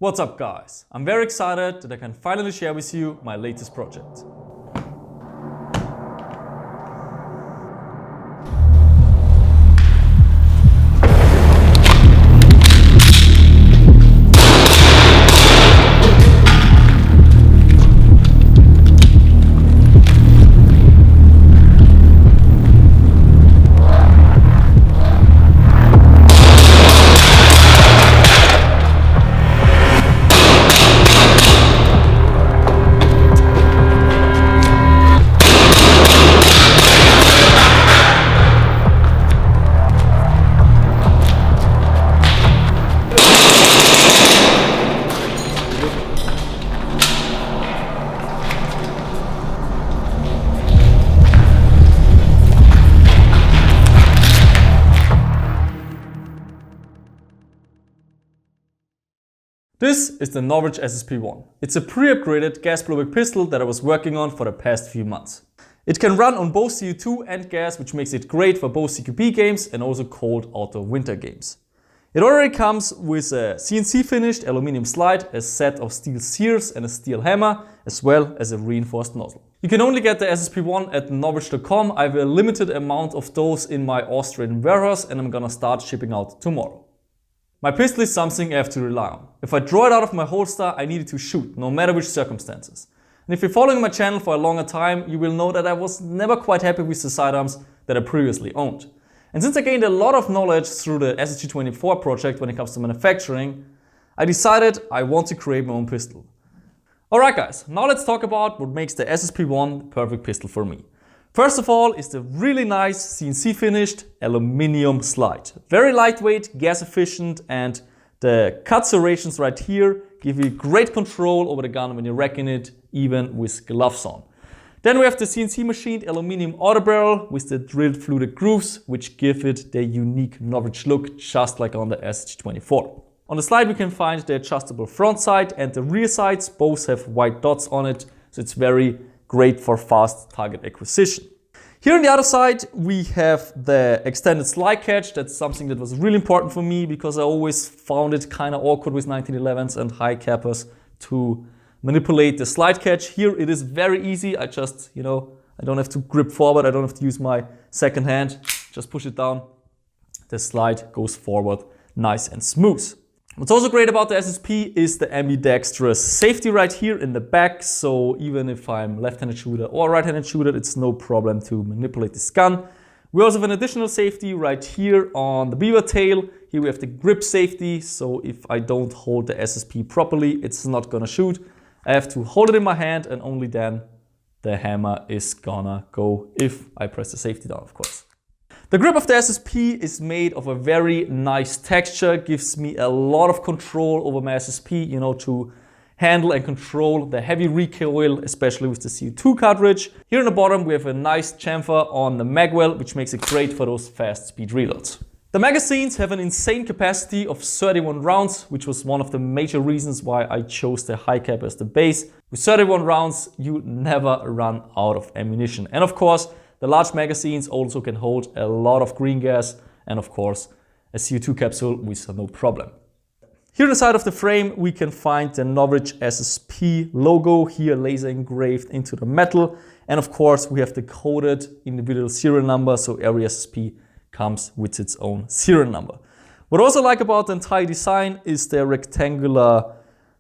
What's up guys? I'm very excited that I can finally share with you my latest project. This is the NOVRITSCH SSP1. It's a pre-upgraded gas blowback pistol that I was working on for the past few months. It can run on both CO2 and gas, which makes it great for both CQB games and also cold outdoor winter games. It already comes with a CNC finished aluminum slide, a set of steel sears and a steel hammer, as well as a reinforced nozzle. You can only get the SSP1 at NOVRITSCH.com. I have a limited amount of those in my Austrian warehouse and I'm gonna start shipping out tomorrow. My pistol is something I have to rely on. If I draw it out of my holster, I need it to shoot, no matter which circumstances. And if you're following my channel for a longer time, you will know that I was never quite happy with the sidearms that I previously owned. And since I gained a lot of knowledge through the SSG24 project when it comes to manufacturing, I decided I want to create my own pistol. Alright guys, now let's talk about what makes the SSP1 the perfect pistol for me. First of all is the really nice CNC finished aluminum slide. Very lightweight, gas efficient, and the cut serrations right here give you great control over the gun when you're racking it, even with gloves on. Then we have the CNC machined aluminum auto barrel with the drilled fluted grooves, which give it the unique NOVRITSCH look, just like on the SSG24. On the slide we can find the adjustable front sight and the rear sights. Both have white dots on it, so it's very great for fast target acquisition. Here on the other side we have the extended slide catch. That's something that was really important for me because I always found it kind of awkward with 1911s and high cappers to manipulate the slide catch. Here it is very easy. I just, I don't have to grip forward. I don't have to use my second hand. Just push it down. The slide goes forward nice and smooth. What's also great about the SSP is the ambidextrous safety right here in the back. So even if I'm left-handed shooter or right-handed shooter, it's no problem to manipulate this gun. We also have an additional safety right here on the beaver tail. Here we have the grip safety. So if I don't hold the SSP properly, it's not gonna shoot. I have to hold it in my hand and only then the hammer is gonna go if I press the safety down, of course. The grip of the SSP is made of a very nice texture, gives me a lot of control over my SSP, to handle and control the heavy recoil, especially with the CO2 cartridge. Here in the bottom we have a nice chamfer on the magwell, which makes it great for those fast speed reloads. The magazines have an insane capacity of 31 rounds, which was one of the major reasons why I chose the high cap as the base. With 31 rounds, you never run out of ammunition. And of course, the large magazines also can hold a lot of green gas and of course a CO2 capsule with no problem. Here on the side of the frame we can find the NOVRITSCH SSP logo here laser engraved into the metal, and of course we have the coded individual serial number, so every SSP comes with its own serial number. What I also like about the entire design is the rectangular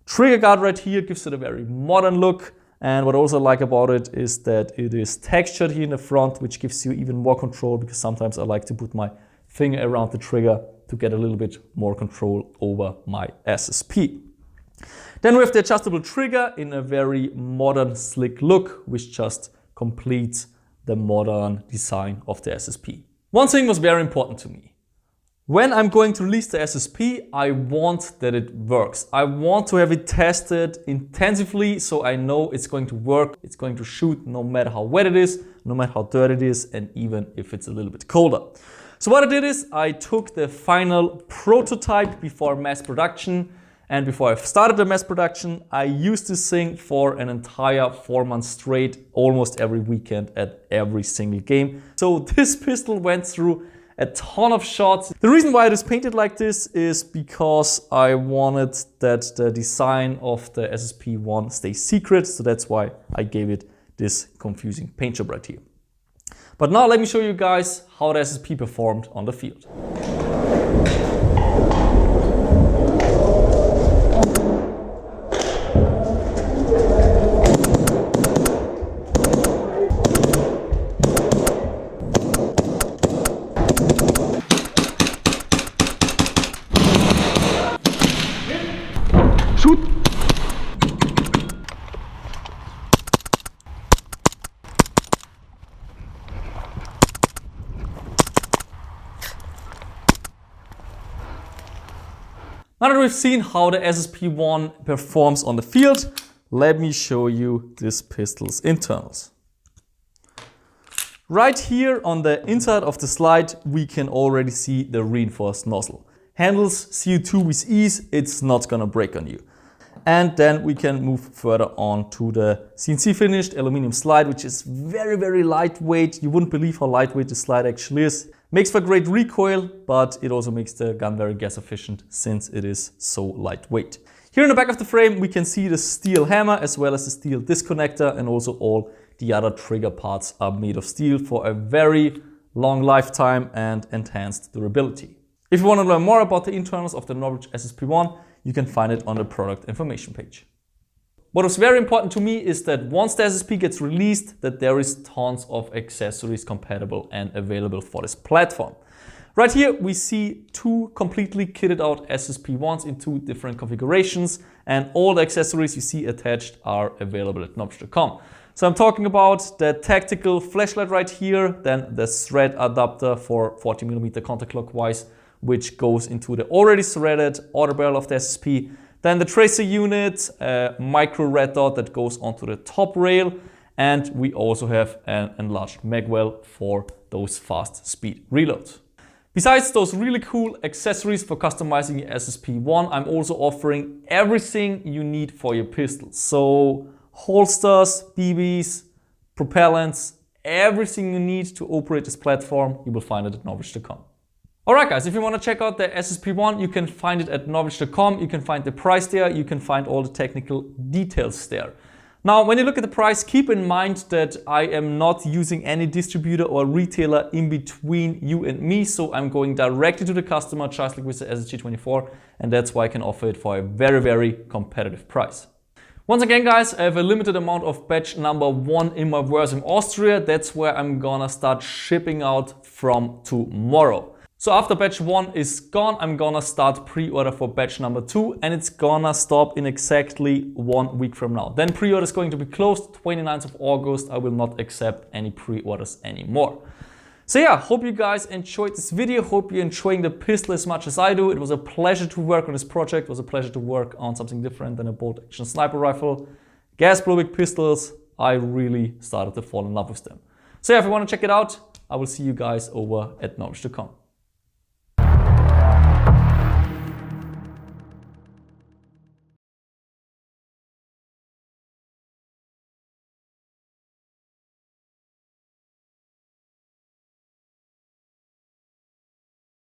trigger guard right here, gives it a very modern look. And what I also like about it is that it is textured here in the front, which gives you even more control, because sometimes I like to put my finger around the trigger to get a little bit more control over my SSP. Then we have the adjustable trigger in a very modern, slick look, which just completes the modern design of the SSP. One thing was very important to me. When I'm going to release the SSP, I want that it works. I want to have it tested intensively so I know it's going to work, it's going to shoot no matter how wet it is, no matter how dirty it is, and even if it's a little bit colder. So what I did is I took the final prototype before mass production, and before I started the mass production, I used this thing for an entire 4 months straight, almost every weekend at every single game. So this pistol went through a ton of shots. The reason why it is painted like this is because I wanted that the design of the SSP1 stays secret, so that's why I gave it this confusing paint job right here. But now let me show you guys how the SSP performed on the field. Shoot! Now that we've seen how the SSP1 performs on the field, let me show you this pistol's internals. Right here on the inside of the slide, we can already see the reinforced nozzle. Handles CO2 with ease, it's not gonna break on you. And then we can move further on to the CNC finished aluminum slide, which is very, very lightweight. You wouldn't believe how lightweight the slide actually is. Makes for great recoil, but it also makes the gun very gas efficient since it is so lightweight. Here in the back of the frame, we can see the steel hammer as well as the steel disconnector, and also all the other trigger parts are made of steel for a very long lifetime and enhanced durability. If you want to learn more about the internals of the NOVRITSCH SSP1, you can find it on the product information page. What was very important to me is that once the SSP gets released, that there is tons of accessories compatible and available for this platform. Right here we see two completely kitted out SSP1s in two different configurations, and all the accessories you see attached are available at NOVRITSCH.com. So I'm talking about the tactical flashlight right here, then the thread adapter for 40mm counterclockwise, which goes into the already threaded outer barrel of the SSP. Then the tracer unit, a micro red dot that goes onto the top rail, and we also have an enlarged magwell for those fast speed reloads. Besides those really cool accessories for customizing your SSP1, I'm also offering everything you need for your pistols. So holsters, BBs, propellants, everything you need to operate this platform, you will find it at NOVRITSCH.com. Alright guys, if you want to check out the SSP1, you can find it at NOVRITSCH.com, you can find the price there, you can find all the technical details there. Now, when you look at the price, keep in mind that I am not using any distributor or retailer in between you and me, so I'm going directly to the customer, just like with the SSG24, and that's why I can offer it for a very, very competitive price. Once again guys, I have a limited amount of batch number 1 in my warehouse in Austria. That's where I'm gonna start shipping out from tomorrow. So after batch 1 is gone, I'm gonna start pre-order for batch number 2, and it's gonna stop in exactly 1 week from now. Then pre-order is going to be closed 29th of August. I will not accept any pre-orders anymore. So yeah, hope you guys enjoyed this video. Hope you're enjoying the pistol as much as I do. It was a pleasure to work on this project. It was a pleasure to work on something different than a bolt action sniper rifle. Gas blowback pistols, I really started to fall in love with them. So yeah, if you want to check it out, I will see you guys over at NOVRITSCH.com.